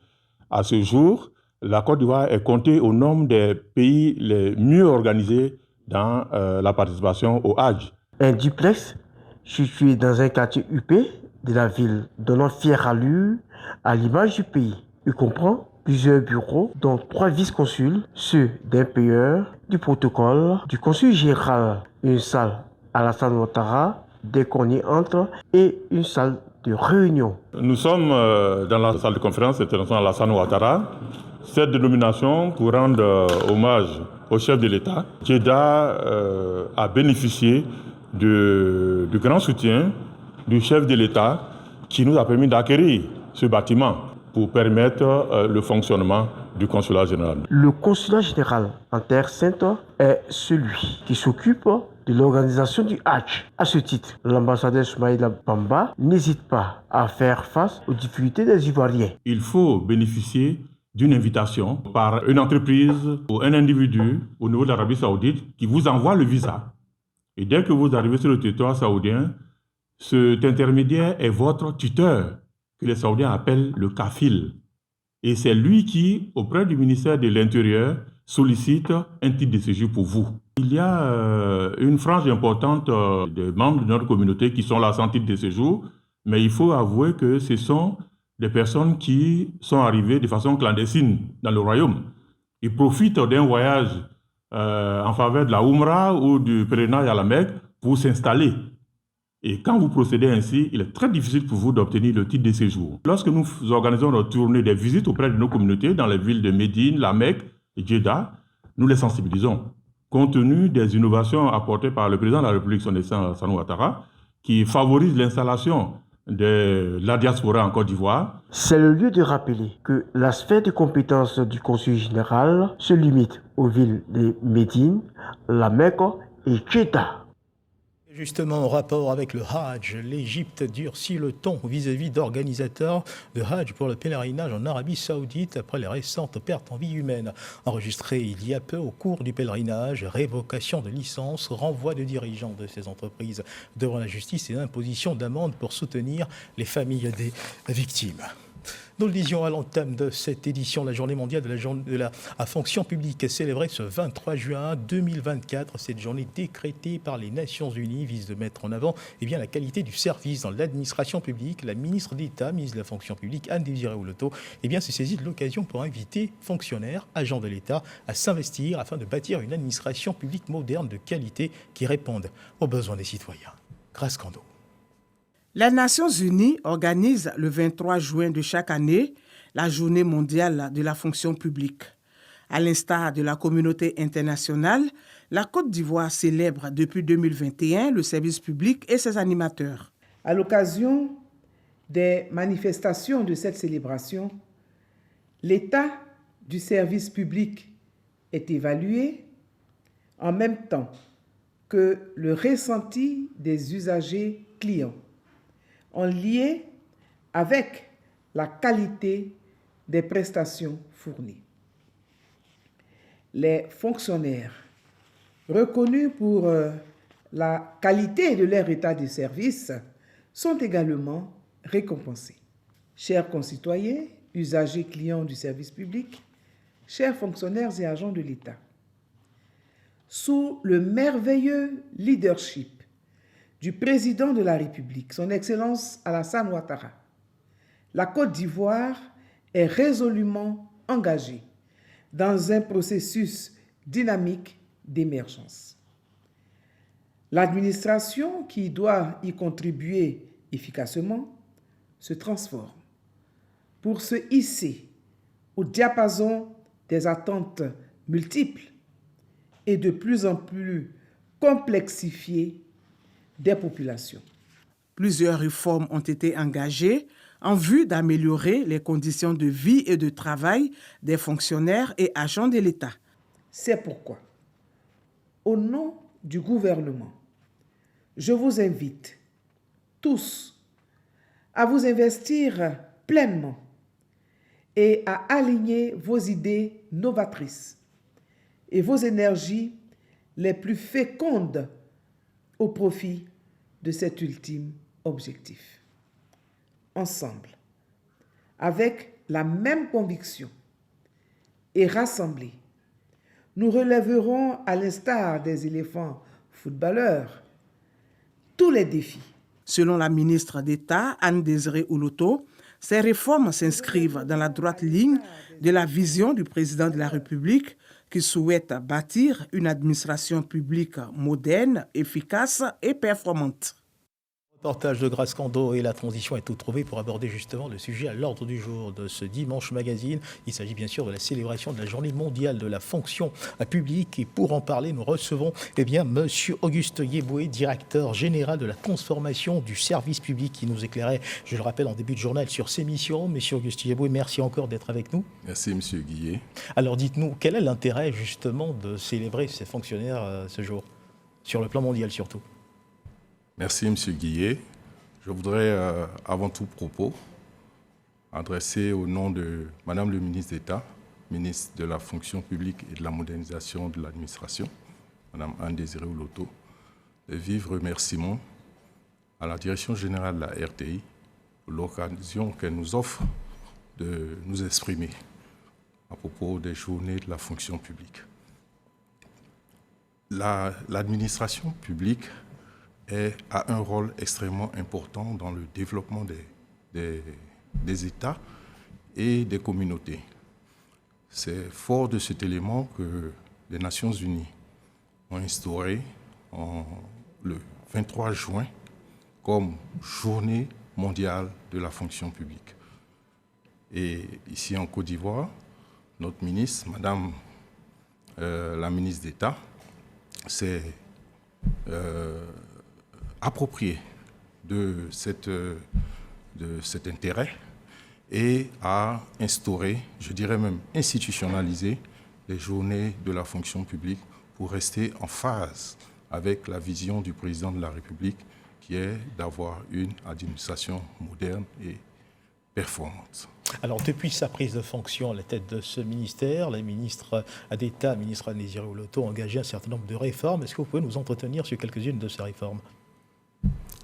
À ce jour, la Côte d'Ivoire est comptée au nombre des pays les mieux organisés dans la participation au Hajj. Un duplex situé dans un quartier huppé de la ville, donnant fière allure à l'image du pays. Il comprend plusieurs bureaux, dont 3 vice-consuls, ceux d'un payeur, du protocole, du consul général, une salle à Alassane Ouattara, dès qu'on y entre, et une salle de réunion. Nous sommes dans la salle de conférence internationale Alassane Ouattara. Cette dénomination pour rendre hommage au chef de l'État. Djeddah a bénéficié du grand soutien du chef de l'État qui nous a permis d'acquérir ce bâtiment pour permettre le fonctionnement du consulat général. Le consulat général en Terre Sainte est celui qui s'occupe de l'organisation du Hajj. À ce titre, l'ambassadeur Soumaïla Bamba n'hésite pas à faire face aux difficultés des Ivoiriens. Il faut bénéficier d'une invitation par une entreprise ou un individu au niveau de l'Arabie Saoudite qui vous envoie le visa. Et dès que vous arrivez sur le territoire saoudien, cet intermédiaire est votre tuteur, que les Saoudiens appellent le kafil. Et c'est lui qui, auprès du ministère de l'Intérieur, sollicite un titre de séjour pour vous. Il y a une frange importante de membres de notre communauté qui sont là sans titre de séjour, mais il faut avouer que ce sont des personnes qui sont arrivées de façon clandestine dans le royaume. Ils profitent d'un voyage en faveur de la Oumra ou du pèlerinage à la Mecque pour s'installer. Et quand vous procédez ainsi, il est très difficile pour vous d'obtenir le titre de séjour. Lorsque nous organisons nos tournées des visites auprès de nos communautés dans les villes de Médine, La Mecque et Jeddah, nous les sensibilisons. Compte tenu des innovations apportées par le président de la République, son Excellence Alassane Ouattara, qui favorise l'installation de la diaspora en Côte d'Ivoire. C'est le lieu de rappeler que la sphère de compétences du Conseil général se limite aux villes de Médine, La Mecque et Jeddah. Justement, en rapport avec le Hajj, l'Égypte durcit le ton vis-à-vis d'organisateurs de Hajj pour le pèlerinage en Arabie Saoudite après les récentes pertes en vie humaine enregistrées il y a peu au cours du pèlerinage, révocation de licence, renvoi de dirigeants de ces entreprises devant la justice et imposition d'amendes pour soutenir les familles des victimes. Nous le disions à l'entame de cette édition, la journée mondiale de la fonction publique est célébrée ce 23 juin 2024. Cette journée décrétée par les Nations Unies vise de mettre en avant la qualité du service dans l'administration publique. La ministre d'État, ministre de la fonction publique, Anne Désiré Oloto, s'est saisie de l'occasion pour inviter fonctionnaires, agents de l'État à s'investir afin de bâtir une administration publique moderne de qualité qui réponde aux besoins des citoyens. Grace Kando. Les Nations Unies organisent le 23 juin de chaque année la Journée mondiale de la fonction publique. À l'instar de la communauté internationale, la Côte d'Ivoire célèbre depuis 2021 le service public et ses animateurs. À l'occasion des manifestations de cette célébration, l'état du service public est évalué en même temps que le ressenti des usagers clients, en lien avec la qualité des prestations fournies. Les fonctionnaires reconnus pour la qualité de leur état de service sont également récompensés. Chers concitoyens, usagers clients du service public, chers fonctionnaires et agents de l'État, sous le merveilleux leadership du président de la République, son Excellence Alassane Ouattara, la Côte d'Ivoire est résolument engagée dans un processus dynamique d'émergence. L'administration qui doit y contribuer efficacement se transforme pour se hisser au diapason des attentes multiples et de plus en plus complexifiées des populations. Plusieurs réformes ont été engagées en vue d'améliorer les conditions de vie et de travail des fonctionnaires et agents de l'État. C'est pourquoi, au nom du gouvernement, je vous invite tous à vous investir pleinement et à aligner vos idées novatrices et vos énergies les plus fécondes au profit de cet ultime objectif. Ensemble, avec la même conviction et rassemblés, nous relèverons, à l'instar des éléphants footballeurs, tous les défis. Selon la ministre d'État, Anne Désiré Oloto, ces réformes s'inscrivent dans la droite ligne de la vision du président de la République qui souhaite bâtir une administration publique moderne, efficace et performante. Reportage de Grace Kando et la transition est tout trouvé pour aborder justement le sujet à l'ordre du jour de ce Dimanche Magazine. Il s'agit bien sûr de la célébration de la journée mondiale de la fonction publique. Et pour en parler, nous recevons Monsieur Auguste Yeboué, directeur général de la transformation du service public, qui nous éclairait, je le rappelle, en début de journal sur ses missions. Monsieur Auguste Yeboué, merci encore d'être avec nous. Merci Monsieur Guillet. Alors dites-nous, quel est l'intérêt justement de célébrer ces fonctionnaires ce jour, sur le plan mondial surtout ? Merci, M. Guillet. Je voudrais, avant tout propos, adressé au nom de Madame le ministre d'État, ministre de la fonction publique et de la modernisation de l'administration, Madame Anne Désirée Oloto, de vifs remerciements à la Direction générale de la RTI pour l'occasion qu'elle nous offre de nous exprimer à propos des journées de la fonction publique. L'administration publique a un rôle extrêmement important dans le développement des États et des communautés. C'est fort de cet élément que les Nations Unies ont instauré le 23 juin comme journée mondiale de la fonction publique. Et ici en Côte d'Ivoire, notre ministre, Madame la ministre d'État, s'est appropriée de cet intérêt et a instauré, je dirais même institutionnalisé, les journées de la fonction publique pour rester en phase avec la vision du président de la République qui est d'avoir une administration moderne et performante. Alors, depuis sa prise de fonction à la tête de ce ministère, la ministre d'État, ministre Anne Désirée Oloto, a engagé un certain nombre de réformes. Est-ce que vous pouvez nous entretenir sur quelques-unes de ces réformes?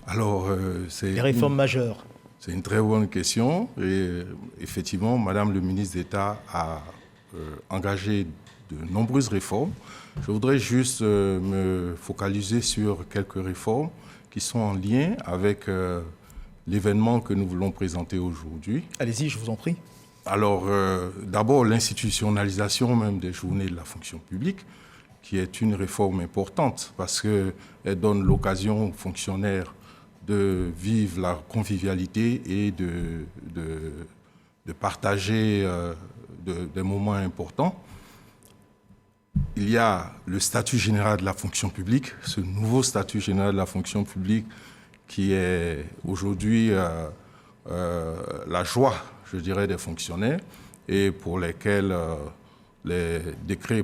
Alors, c'est les réformes majeures. C'est une très bonne question. Et effectivement, Madame le ministre d'État a engagé de nombreuses réformes. Je voudrais juste me focaliser sur quelques réformes qui sont en lien avec l'événement que nous voulons présenter aujourd'hui. Allez-y, je vous en prie. Alors, d'abord, l'institutionnalisation même des journées de la fonction publique, qui est une réforme importante parce qu'elle donne l'occasion aux fonctionnaires de vivre la convivialité et de partager des moments importants. Il y a le statut général de la fonction publique, ce nouveau statut général de la fonction publique qui est aujourd'hui la joie, je dirais, des fonctionnaires et pour lesquels les décrets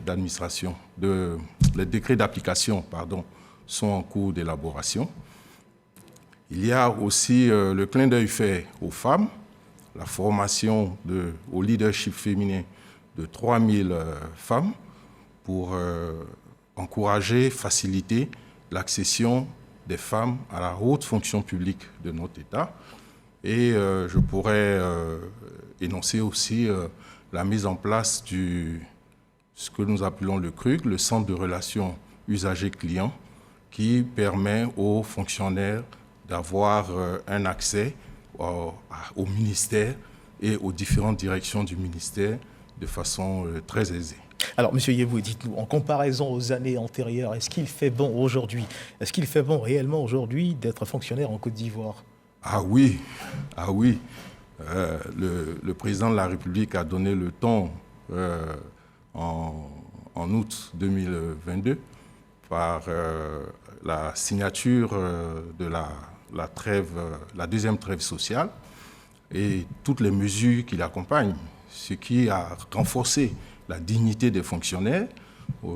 d'administration, les décrets d'application, sont en cours d'élaboration. Il y a aussi le clin d'œil fait aux femmes, la formation au leadership féminin de 3000 femmes pour encourager, faciliter l'accession des femmes à la haute fonction publique de notre État. Et je pourrais énoncer aussi la mise en place ce que nous appelons le CRUG, le Centre de relations usagers-clients, qui permet aux fonctionnaires d'avoir un accès au ministère et aux différentes directions du ministère de façon très aisée. Alors, M. Yebou, dites-nous, en comparaison aux années antérieures, est-ce qu'il fait bon aujourd'hui, est-ce qu'il fait bon réellement aujourd'hui d'être fonctionnaire en Côte d'Ivoire? Ah oui, ah oui. Le président de la République a donné le ton en août 2022 par la signature de la deuxième trêve sociale et toutes les mesures qui l'accompagnent, ce qui a renforcé la dignité des fonctionnaires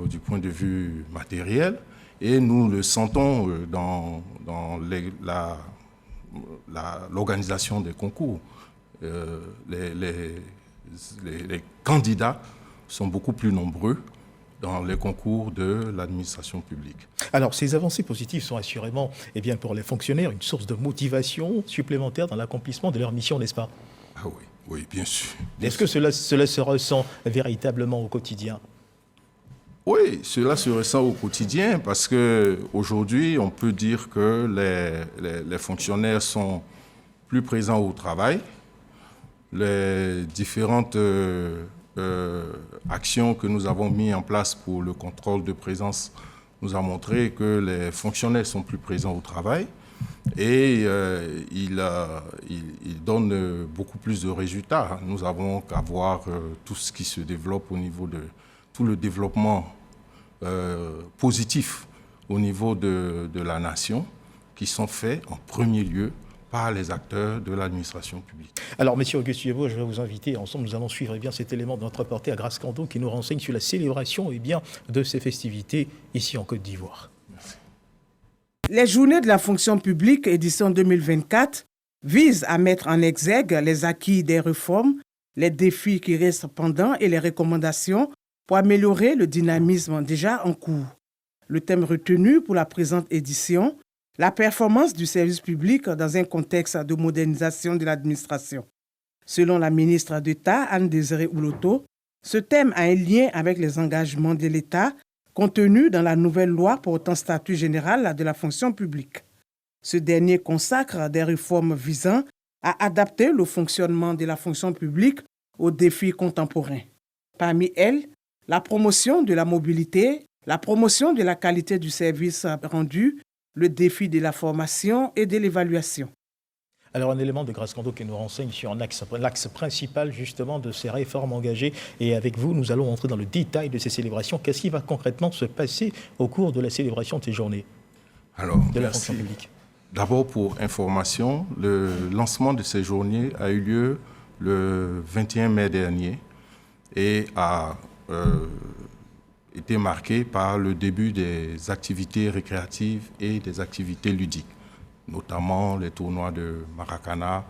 du point de vue matériel. Et nous le sentons dans l'organisation des concours. Les candidats sont beaucoup plus nombreux dans les concours de l'administration publique. Alors, ces avancées positives sont assurément, pour les fonctionnaires, une source de motivation supplémentaire dans l'accomplissement de leur mission, n'est-ce pas? Ah oui, oui, bien sûr. Est-ce que cela se ressent véritablement au quotidien? Oui, cela se ressent au quotidien parce qu'aujourd'hui, on peut dire que les fonctionnaires sont plus présents au travail. Les différentes actions que nous avons mises en place pour le contrôle de présence nous a montré que les fonctionnaires sont plus présents au travail et ils donnent beaucoup plus de résultats. Nous avons qu'à voir tout ce qui se développe au niveau de tout le développement positif au niveau de la nation qui sont faits en premier lieu par les acteurs de l'administration publique. Alors, M. Auguste Yebou, je vais vous inviter. Ensemble, nous allons suivre cet élément de notre reporter à Grace Cando qui nous renseigne sur la célébration de ces festivités ici en Côte d'Ivoire. Les journées de la fonction publique, édition 2024, vise à mettre en exergue les acquis des réformes, les défis qui restent pendants et les recommandations pour améliorer le dynamisme déjà en cours. Le thème retenu pour la présente édition, la performance du service public dans un contexte de modernisation de l'administration. Selon la ministre d'État, Anne-Désirée Ouloto, ce thème a un lien avec les engagements de l'État contenus dans la nouvelle loi portant statut général de la fonction publique. Ce dernier consacre des réformes visant à adapter le fonctionnement de la fonction publique aux défis contemporains. Parmi elles, la promotion de la mobilité, la promotion de la qualité du service rendu, le défi de la formation et de l'évaluation. Alors un élément de Grâce Kondo qui nous renseigne sur l'axe principal justement de ces réformes engagées. Et avec vous, nous allons entrer dans le détail de ces célébrations. Qu'est-ce qui va concrètement se passer au cours de la célébration de ces journées de la fonction publique? D'abord, pour information, le lancement de ces journées a eu lieu le 21 mai dernier et a été marqué par le début des activités récréatives et des activités ludiques, notamment les tournois de Maracana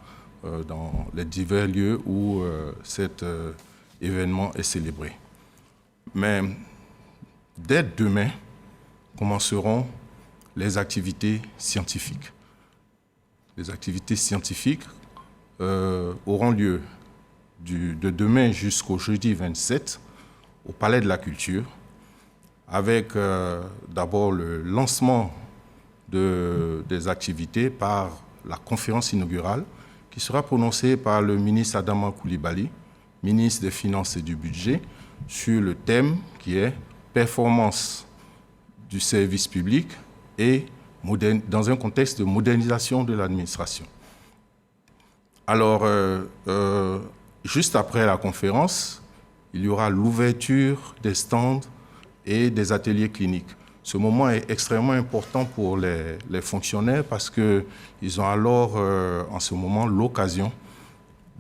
dans les divers lieux où cet événement est célébré. Mais dès demain commenceront les activités scientifiques. Les activités scientifiques auront lieu de demain jusqu'au jeudi 27 au Palais de la Culture, avec d'abord le lancement des activités par la conférence inaugurale qui sera prononcée par le ministre Adama Coulibaly, ministre des Finances et du Budget, sur le thème qui est « Performance du service public et dans un contexte de modernisation de l'administration ». Alors, juste après la conférence, il y aura l'ouverture des stands et des ateliers cliniques. Ce moment est extrêmement important pour les fonctionnaires parce qu'ils ont alors, en ce moment, l'occasion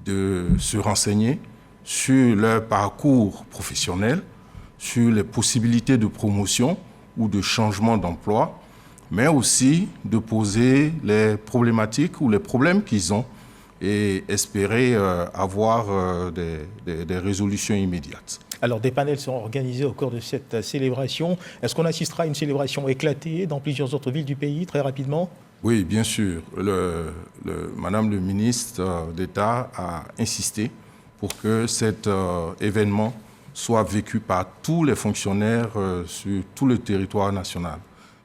de se renseigner sur leur parcours professionnel, sur les possibilités de promotion ou de changement d'emploi, mais aussi de poser les problématiques ou les problèmes qu'ils ont et espérer avoir des résolutions immédiates. Alors, des panels seront organisés au cours de cette célébration. Est-ce qu'on assistera à une célébration éclatée dans plusieurs autres villes du pays, très rapidement? Oui, bien sûr. Madame le ministre d'État a insisté pour que cet événement soit vécu par tous les fonctionnaires sur tout le territoire national.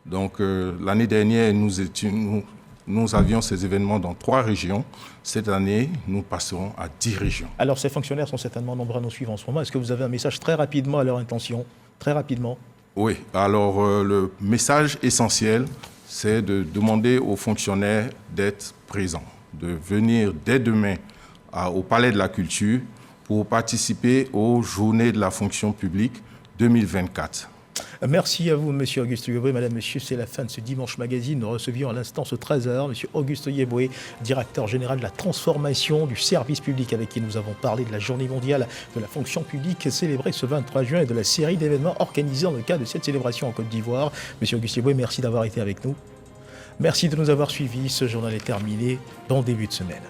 Donc, l'année dernière, nous avions ces événements dans 3 régions. Cette année, nous passerons à 10 régions. Alors, ces fonctionnaires sont certainement nombreux à nous suivre en ce moment. Est-ce que vous avez un message très rapidement à leur intention? Très rapidement. Oui. Alors, le message essentiel, c'est de demander aux fonctionnaires d'être présents, de venir dès demain au Palais de la Culture pour participer aux Journées de la fonction publique 2024. Merci à vous, M. Auguste Yeboué. Madame, Monsieur, c'est la fin de ce Dimanche Magazine. Nous recevions à l'instant ce 13h, M. Auguste Yeboué, directeur général de la transformation du service public, avec qui nous avons parlé de la Journée mondiale de la fonction publique célébrée ce 23 juin et de la série d'événements organisés dans le cadre de cette célébration en Côte d'Ivoire. M. Auguste Yeboué, merci d'avoir été avec nous. Merci de nous avoir suivis. Ce journal est terminé. Bon début de semaine.